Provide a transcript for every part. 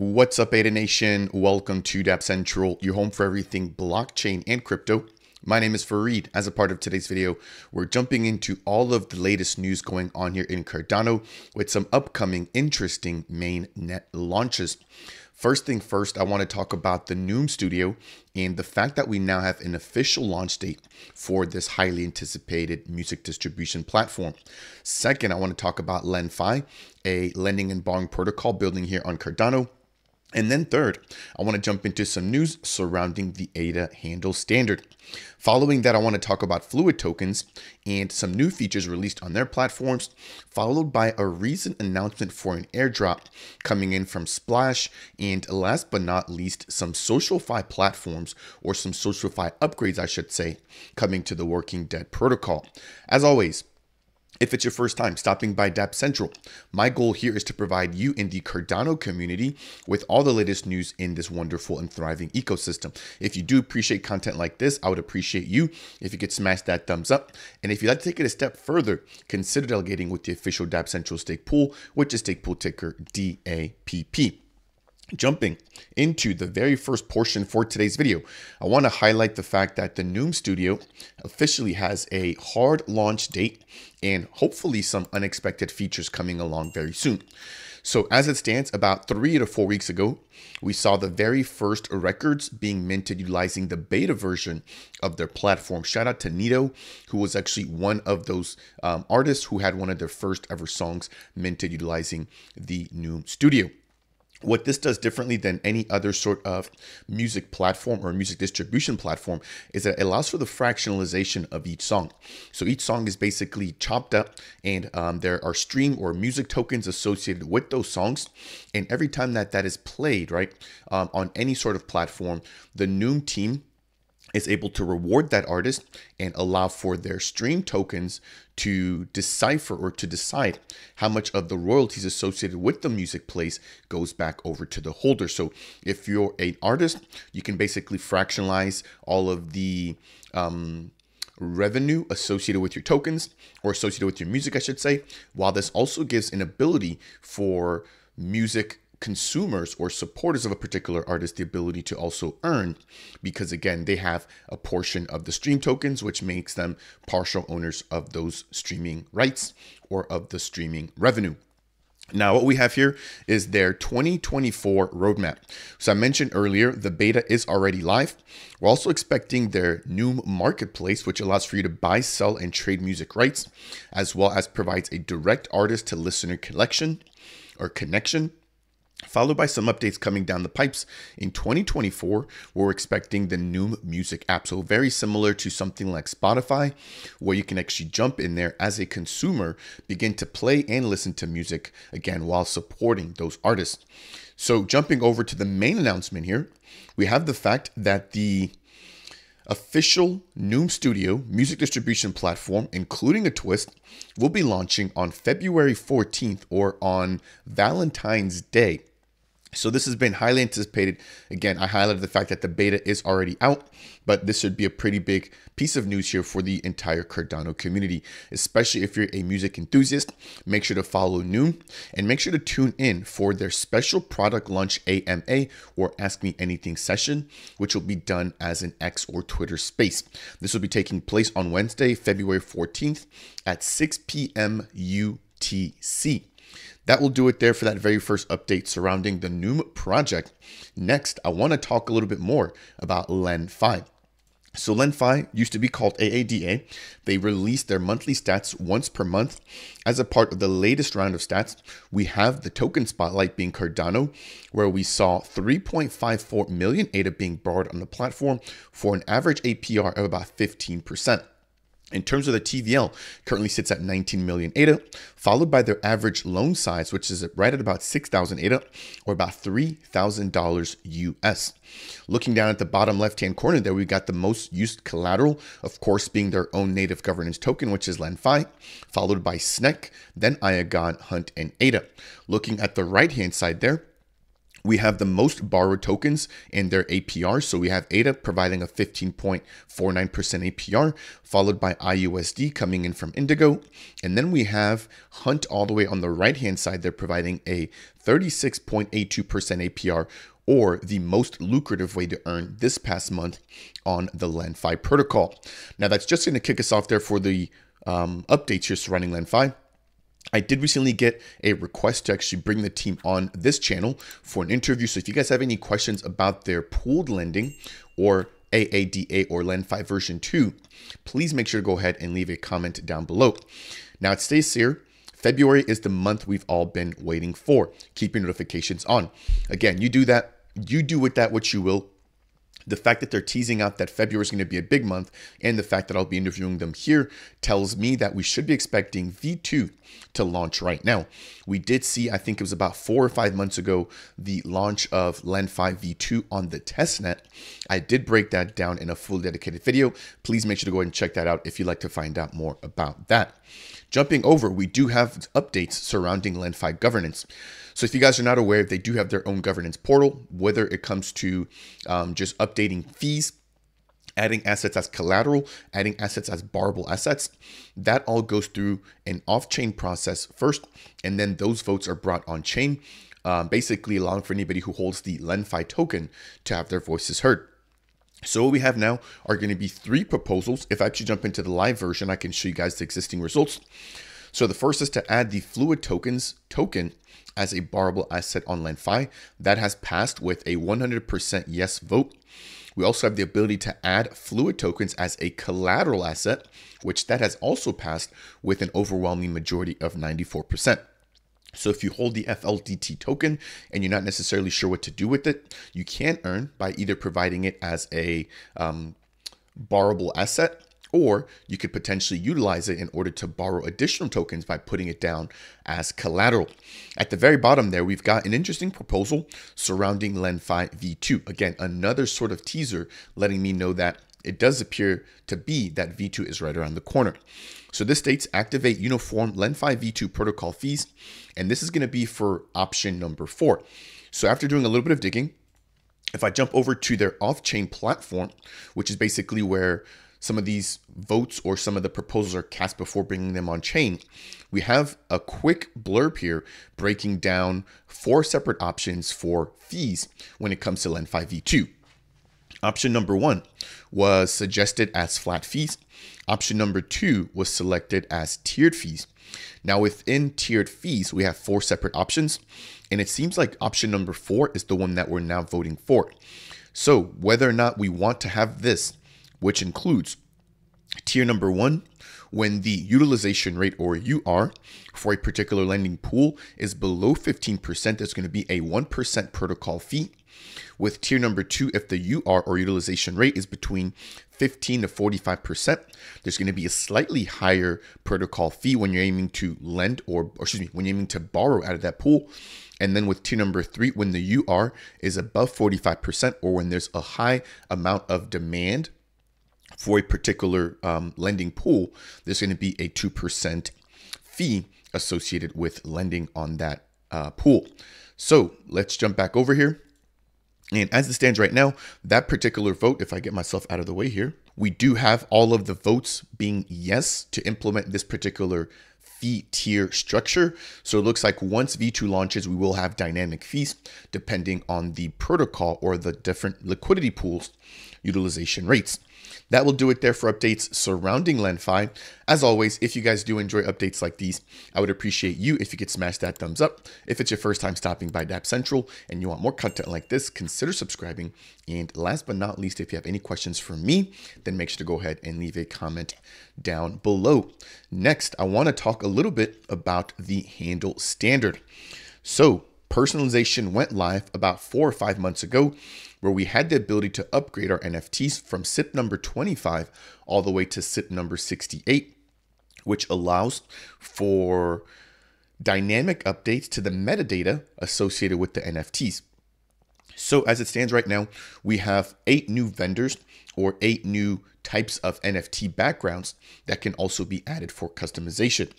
What's up, Ada Nation? Welcome to Dapp Central, your home for everything blockchain and crypto. My name is Fareed. As a part of today's video, we're jumping into all of the latest news going on here in Cardano with some upcoming interesting mainnet launches. First thing first, I want to talk about the NEWM Studio and the fact that we now have an official launch date for this highly anticipated music distribution platform. Second, I want to talk about Lenfi, a lending and borrowing protocol building here on Cardano. And then third, I want to jump into some news surrounding the ADA handle standard. Following that, I want to talk about Fluid tokens and some new features released on their platforms, followed by a recent announcement for an airdrop coming in from Splash, and last but not least, some SocialFi platforms, or some SocialFi upgrades, I should say, coming to the Working Dead protocol. As always, if it's your first time stopping by Dapp Central, my goal here is to provide you in the Cardano community with all the latest news in this wonderful and thriving ecosystem. If you do appreciate content like this, I would appreciate you if you could smash that thumbs up. And if you'd like to take it a step further, consider delegating with the official Dapp Central stake pool, which is stake pool ticker DAPP. Jumping into the very first portion for today's video, I want to highlight the fact that the NEWM Studio officially has a hard launch date and hopefully some unexpected features coming along very soon. So as it stands, about 3 to 4 weeks ago, we saw the very first records being minted utilizing the beta version of their platform. Shout out to Nito, who was actually one of those artists who had one of their first ever songs minted utilizing the NEWM Studio. What this does differently than any other sort of music platform or music distribution platform is that it allows for the fractionalization of each song. So each song is basically chopped up, and there are stream or music tokens associated with those songs. And every time that is played, right, on any sort of platform, the NEWM team is able to reward that artist and allow for their stream tokens to decipher or to decide how much of the royalties associated with the music plays goes back over to the holder. So if you're an artist, you can basically fractionalize all of the revenue associated with your tokens, or associated with your music, I should say, while this also gives an ability for music consumers or supporters of a particular artist the ability to also earn, because again, they have a portion of the stream tokens, which makes them partial owners of those streaming rights or of the streaming revenue. Now, what we have here is their 2024 roadmap. So I mentioned earlier, the beta is already live. We're also expecting their NEWM marketplace, which allows for you to buy, sell, and trade music rights, as well as provides a direct artist to listener collection or connection, followed by some updates coming down the pipes. In 2024, we're expecting the NEWM Music app. So very similar to something like Spotify, where you can actually jump in there as a consumer, begin to play and listen to music, again, while supporting those artists. So jumping over to the main announcement here, we have the fact that the official NEWM Studio music distribution platform, including a twist, will be launching on February 14th, or on Valentine's Day. So this has been highly anticipated. Again, I highlighted the fact that the beta is already out, but this should be a pretty big piece of news here for the entire Cardano community, especially if you're a music enthusiast. Make sure to follow NEWM and make sure to tune in for their special product launch AMA, or Ask Me Anything session, which will be done as an X or Twitter space. This will be taking place on Wednesday, February 14th at 6 p.m. UTC. That will do it there for that very first update surrounding the NEWM project. Next, I want to talk a little bit more about Lenfi. So Lenfi used to be called AADA. They released their monthly stats once per month. As a part of the latest round of stats, we have the token spotlight being Cardano, where we saw 3.54 million ADA being borrowed on the platform for an average APR of about 15%. In terms of the TVL, currently sits at 19 million ADA, followed by their average loan size, which is right at about 6,000 ADA, or about $3,000 US. Looking down at the bottom left-hand corner there, we got the most used collateral, of course, being their own native governance token, which is Lenfi, followed by SNEC, then Iagon, Hunt, and ADA. Looking at the right-hand side there, We have the most borrowed tokens in their APR. So we have ADA providing a 15.49% APR, followed by IUSD coming in from Indigo. And then we have Hunt all the way on the right-hand side. They're providing a 36.82% APR, or the most lucrative way to earn this past month on the Lenfi protocol. Now that's just going to kick us off there for the updates here surrounding Lenfi. I did recently get a request to actually bring the team on this channel for an interview. So if you guys have any questions about their pooled lending or AADA or Lenfi version 2, please make sure to go ahead and leave a comment down below. Now it stays here. February is the month we've all been waiting for. Keep your notifications on. Again, you do that. You do with that what you will. The fact that they're teasing out that February is going to be a big month, and the fact that I'll be interviewing them here, tells me that we should be expecting V2 to launch right now. We did see, I think it was about 4 or 5 months ago, the launch of Lenfi V2 on the testnet. I did break that down in a full dedicated video. Please make sure to go ahead and check that out if you'd like to find out more about that. Jumping over, we do have updates surrounding Lenfi governance. So if you guys are not aware, they do have their own governance portal, whether it comes to just updating fees, adding assets as collateral, adding assets as borrowable assets. That all goes through an off-chain process first, and then those votes are brought on-chain, basically allowing for anybody who holds the Lenfi token to have their voices heard. So what we have now are going to be 3 proposals. If I actually jump into the live version, I can show you guys the existing results. So the first is to add the Fluid Tokens token as a borrowable asset on Lenfi. That has passed with a 100% yes vote. We also have the ability to add Fluid Tokens as a collateral asset, which that has also passed with an overwhelming majority of 94%. So if you hold the FLDT token and you're not necessarily sure what to do with it, you can earn by either providing it as a borrowable asset, or you could potentially utilize it in order to borrow additional tokens by putting it down as collateral. At the very bottom there, we've got an interesting proposal surrounding Lenfi V2. Again, another sort of teaser letting me know that it does appear to be that V2 is right around the corner. So this states activate uniform Lenfi V2 protocol fees, and this is going to be for option number 4. So after doing a little bit of digging, if I jump over to their off-chain platform, which is basically where some of these votes or some of the proposals are cast before bringing them on chain, we have a quick blurb here breaking down 4 separate options for fees when it comes to Lenfi V2. Option number 1 was suggested as flat fees. Option number 2 was selected as tiered fees. Now within tiered fees, we have 4 separate options, and it seems like option number 4 is the one that we're now voting for. So whether or not we want to have this, which includes tier number 1, when the utilization rate or UR for a particular lending pool is below 15%, there's going to be a 1% protocol fee. With tier number 2, if the UR or utilization rate is between 15 to 45%, there's going to be a slightly higher protocol fee when you're aiming to lend or when you're aiming to borrow out of that pool. And then with tier number 3, when the UR is above 45%, or when there's a high amount of demand for a particular lending pool, there's going to be a 2% fee associated with lending on that pool. So let's jump back over here. And as it stands right now, that particular vote, if I get myself out of the way here, we do have all of the votes being yes to implement this particular fee tier structure. So it looks like once V2 launches, we will have dynamic fees depending on the protocol or the different liquidity pools utilization rates. That will do it there for updates surrounding Lenfi. As always, if you guys do enjoy updates like these, I would appreciate you if you could smash that thumbs up. If it's your first time stopping by Dapp Central and you want more content like this, consider subscribing. And last but not least, if you have any questions for me, then make sure to go ahead and leave a comment down below. Next, I want to talk a little bit about the Handle standard. So personalization went live about 4 or 5 months ago, where we had the ability to upgrade our NFTs from SIP number 25 all the way to SIP number 68, which allows for dynamic updates to the metadata associated with the NFTs. So as it stands right now, we have 8 new vendors or 8 new types of NFT backgrounds that can also be added for customization.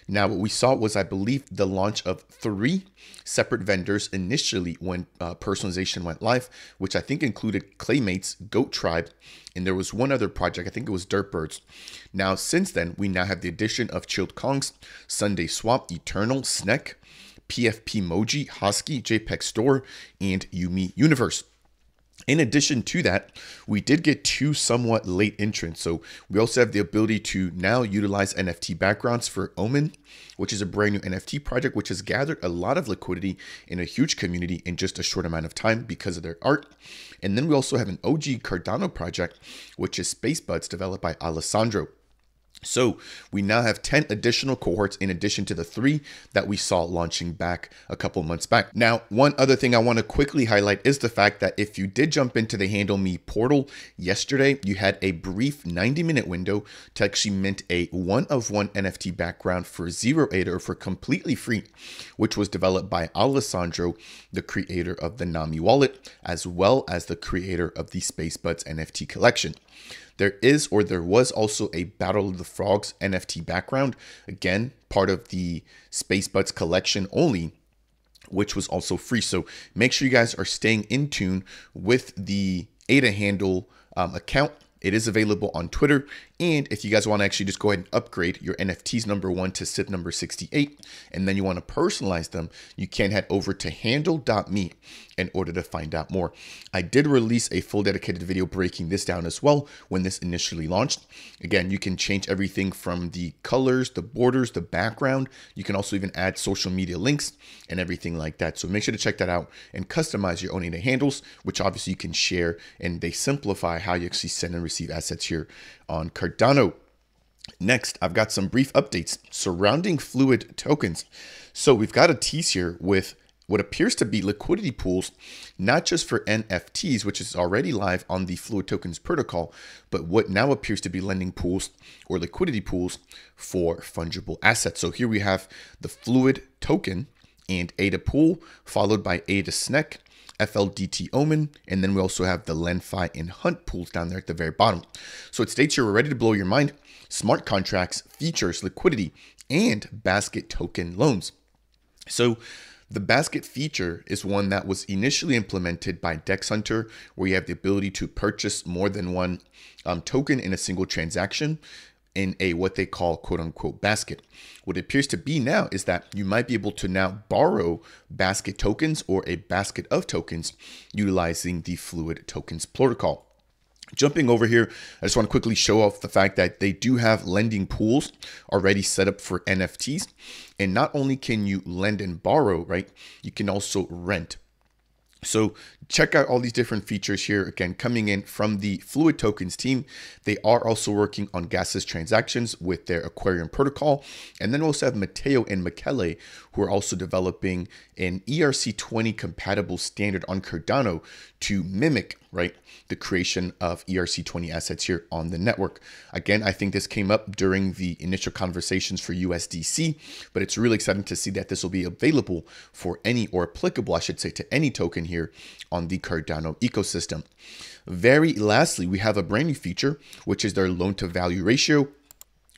Now, what we saw was, I believe, the launch of 3 separate vendors initially when personalization went live, which I think included Claymates, Goat Tribe, and there was one other project, I think it was Dirtbirds. Now, since then, we now have the addition of Chilled Kongs, Sunday Swap, Eternal, Snek, PFP Moji, Husky, JPEG Store, and Yumi Universe. In addition to that, we did get 2 somewhat late entrants. So we also have the ability to now utilize NFT backgrounds for Omen, which is a brand new NFT project, which has gathered a lot of liquidity in a huge community in just a short amount of time because of their art. And then we also have an OG Cardano project, which is Space Buds, developed by Alessandro. So we now have 10 additional cohorts in addition to the 3 that we saw launching back a couple months back. Now, one other thing I want to quickly highlight is the fact that if you did jump into the Handle Me portal yesterday, you had a brief 90-minute window to actually mint a one-of-one NFT background for 0 ADA or for completely free, which was developed by Alessandro, the creator of the Nami wallet, as well as the creator of the Space Buds NFT collection. There was also a Battle of the Frogs NFT background, again, part of the Space Buds collection only, which was also free. So make sure you guys are staying in tune with the ADA Handle account. It is available on Twitter. And if you guys want to actually just go ahead and upgrade your NFTs number 1 to SIP number 68, and then you want to personalize them, you can head over to handle.me in order to find out more. I did release a full dedicated video breaking this down as well when this initially launched. Again, you can change everything from the colors, the borders, the background. You can also even add social media links and everything like that. So make sure to check that out and customize your own ADA handles, which obviously you can share, and they simplify how you actually send and receive assets here on Cardano. Next, I've got some brief updates surrounding Fluid tokens. So we've got a tease here with what appears to be liquidity pools, not just for NFTs, which is already live on the Fluid tokens protocol, but what now appears to be lending pools or liquidity pools for fungible assets. So here we have the Fluid token and ADA pool, followed by ADA Snek, FLDT Omen, and then we also have the Lenfi and Hunt pools down there at the very bottom. So it states here, we're ready to blow your mind. Smart contracts, features, liquidity, and basket token loans. So the basket feature is one that was initially implemented by Dex Hunter, where you have the ability to purchase more than one token in a single transaction in a what they call quote unquote basket. What it appears to be now is that you might be able to now borrow basket tokens or a basket of tokens utilizing the Fluid tokens protocol. Jumping over here, I just want to quickly show off the fact that they do have lending pools already set up for NFTs. And not only can you lend and borrow, right? You can also rent. So check out all these different features here. Again, coming in from the Fluid tokens team. They are also working on gaseous transactions with their Aquarium protocol. And then we also have Matteo and Michele, who are also developing an ERC20 compatible standard on Cardano to mimic, right, the creation of ERC20 assets here on the network. Again, I think this came up during the initial conversations for USDC, but it's really exciting to see that this will be available for any, or applicable, I should say, to any token here on the Cardano ecosystem. Very lastly, we have a brand new feature, which is their loan to value ratio,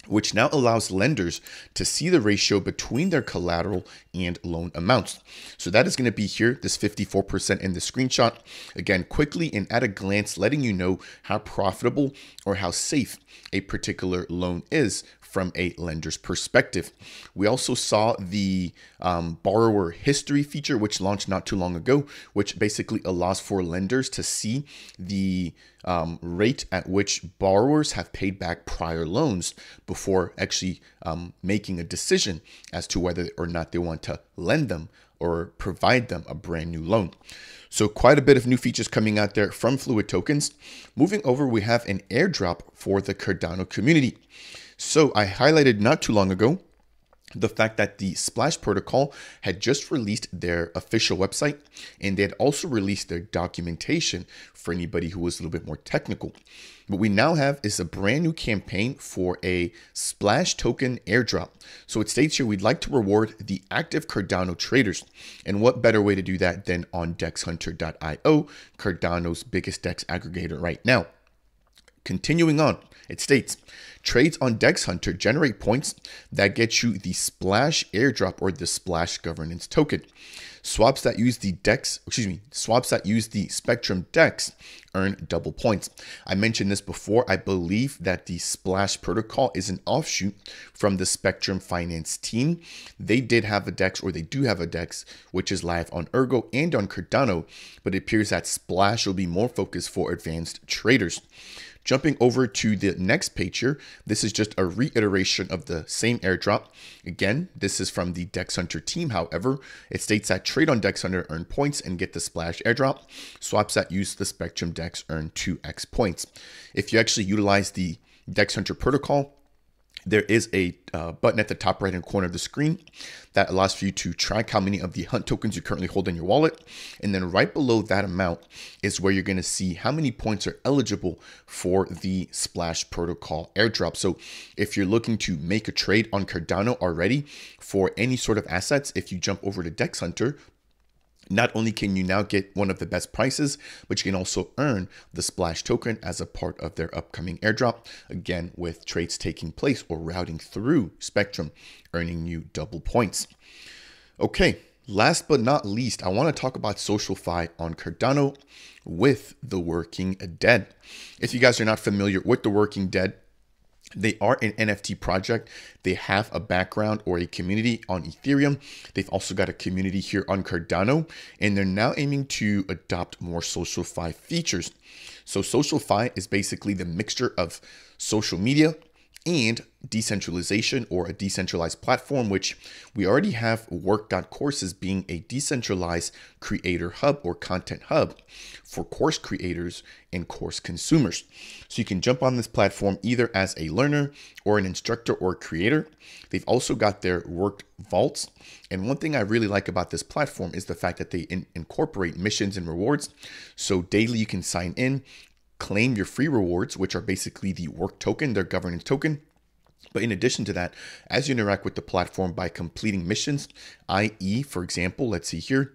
which now allows lenders to see the ratio between their collateral and loan amounts. So that is going to be here, this 54% in the screenshot. Again, quickly and at a glance, letting you know how profitable or how safe a particular loan is from a lender's perspective. We also saw the borrower history feature, which launched not too long ago, which basically allows for lenders to see the rate at which borrowers have paid back prior loans before actually making a decision as to whether or not they want to lend them or provide them a brand new loan. So quite a bit of new features coming out there from Fluid tokens. Moving over, we have an airdrop for the Cardano community. So I highlighted not too long ago the fact that the Splash protocol had just released their official website, and they had also released their documentation for anybody who was a little bit more technical. What we now have is a brand new campaign for a Splash token airdrop. So it states here, we'd like to reward the active Cardano traders. And what better way to do that than on dexhunter.io, Cardano's biggest DEX aggregator right now. Continuing on, it states, trades on DEX Hunter generate points that get you the Splash airdrop or the Splash governance token. Swaps that use the Spectrum DEX earn double points. I mentioned this before. I believe that the Splash protocol is an offshoot from the Spectrum Finance team. They did have a DEX, or they do have a DEX, which is live on Ergo and on Cardano, but it appears that Splash will be more focused for advanced traders. Jumping over to the next page here, this is just a reiteration of the same airdrop. Again, this is from the DEX Hunter team. However, it states that trade on DEX Hunter earn points and get the Splash airdrop. Swaps that use the Spectrum DEX earn 2x points. If you actually utilize the DEX Hunter protocol, there is a button at the top right hand corner of the screen that allows for you to track how many of the Hunt tokens you currently hold in your wallet. And then right below that amount is where you're going to see how many points are eligible for the Splash protocol airdrop. So if you're looking to make a trade on Cardano already for any sort of assets, if you jump over to DEX Hunter, not only can you now get one of the best prices, but you can also earn the Splash token as a part of their upcoming airdrop. Again, with trades taking place or routing through Spectrum, earning you double points. Okay, last but not least, I want to talk about SocialFi on Cardano with the Working Dead. If you guys are not familiar with the Working Dead, they are an NFT project. They have a background or a community on Ethereum. They've also got a community here on Cardano, and they're now aiming to adopt more SocialFi features. So SocialFi is basically the mixture of social media and decentralization, or a decentralized platform, which we already have Work.Courses being a decentralized creator hub or content hub for course creators and course consumers. So you can jump on this platform either as a learner or an instructor or creator. They've also got their Work Vaults. And one thing I really like about this platform is the fact that they incorporate missions and rewards. So daily you can sign in, claim your free rewards, which are basically the work token, their governance token. But in addition to that, as you interact with the platform by completing missions, i.e., for example, let's see here,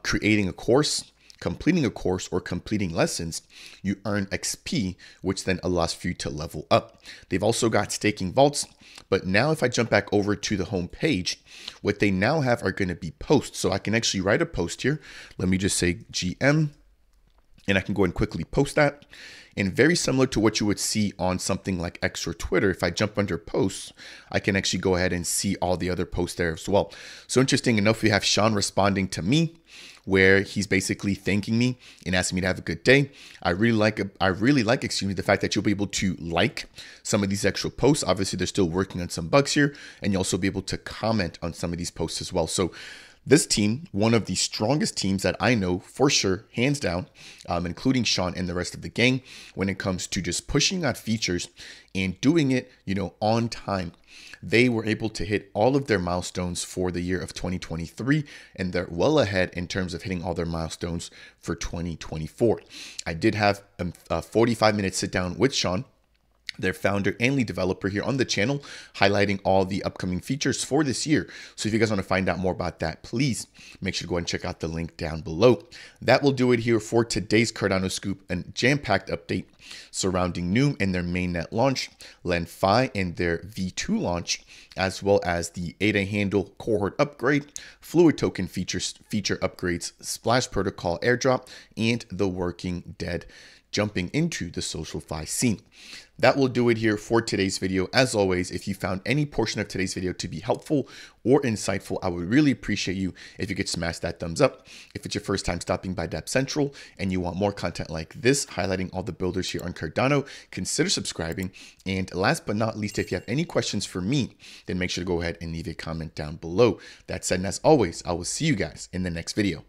creating a course, completing a course, or completing lessons, you earn XP, which then allows for you to level up. They've also got staking vaults. But now if I jump back over to the home page, what they now have are going to be posts. So I can actually write a post here. Let me just say GM. And I can go and quickly post that. And very similar to what you would see on something like X or Twitter, if I jump under posts, I can actually go ahead and see all the other posts there as well. So interesting enough, we have Sean responding to me, where he's basically thanking me and asking me to have a good day. I really like the fact that you'll be able to like some of these extra posts. Obviously, they're still working on some bugs here, and you'll also be able to comment on some of these posts as well. So this team, one of the strongest teams that I know for sure, hands down, including Sean and the rest of the gang, when it comes to just pushing out features and doing it, on time. They were able to hit all of their milestones for the year of 2023, and they're well ahead in terms of hitting all their milestones for 2024. I did have a 45-minute sit down with Sean, their founder and lead developer, here on the channel, highlighting all the upcoming features for this year. So if you guys want to find out more about that, please make sure to go and check out the link down below. That will do it here for today's Cardano Scoop, a jam-packed update surrounding NEWM and their mainnet launch, Lenfi and their V2 launch, as well as the ADA Handle Cohort upgrade, Fluid Token feature upgrades, Splash Protocol airdrop, and the Working Dead jumping into the SocialFi scene. That will do it here for today's video. As always, if you found any portion of today's video to be helpful or insightful, I would really appreciate you if you could smash that thumbs up. If it's your first time stopping by Dapp Central and you want more content like this, highlighting all the builders here on Cardano, consider subscribing. And last but not least, if you have any questions for me, then make sure to go ahead and leave a comment down below. That said, and as always, I will see you guys in the next video.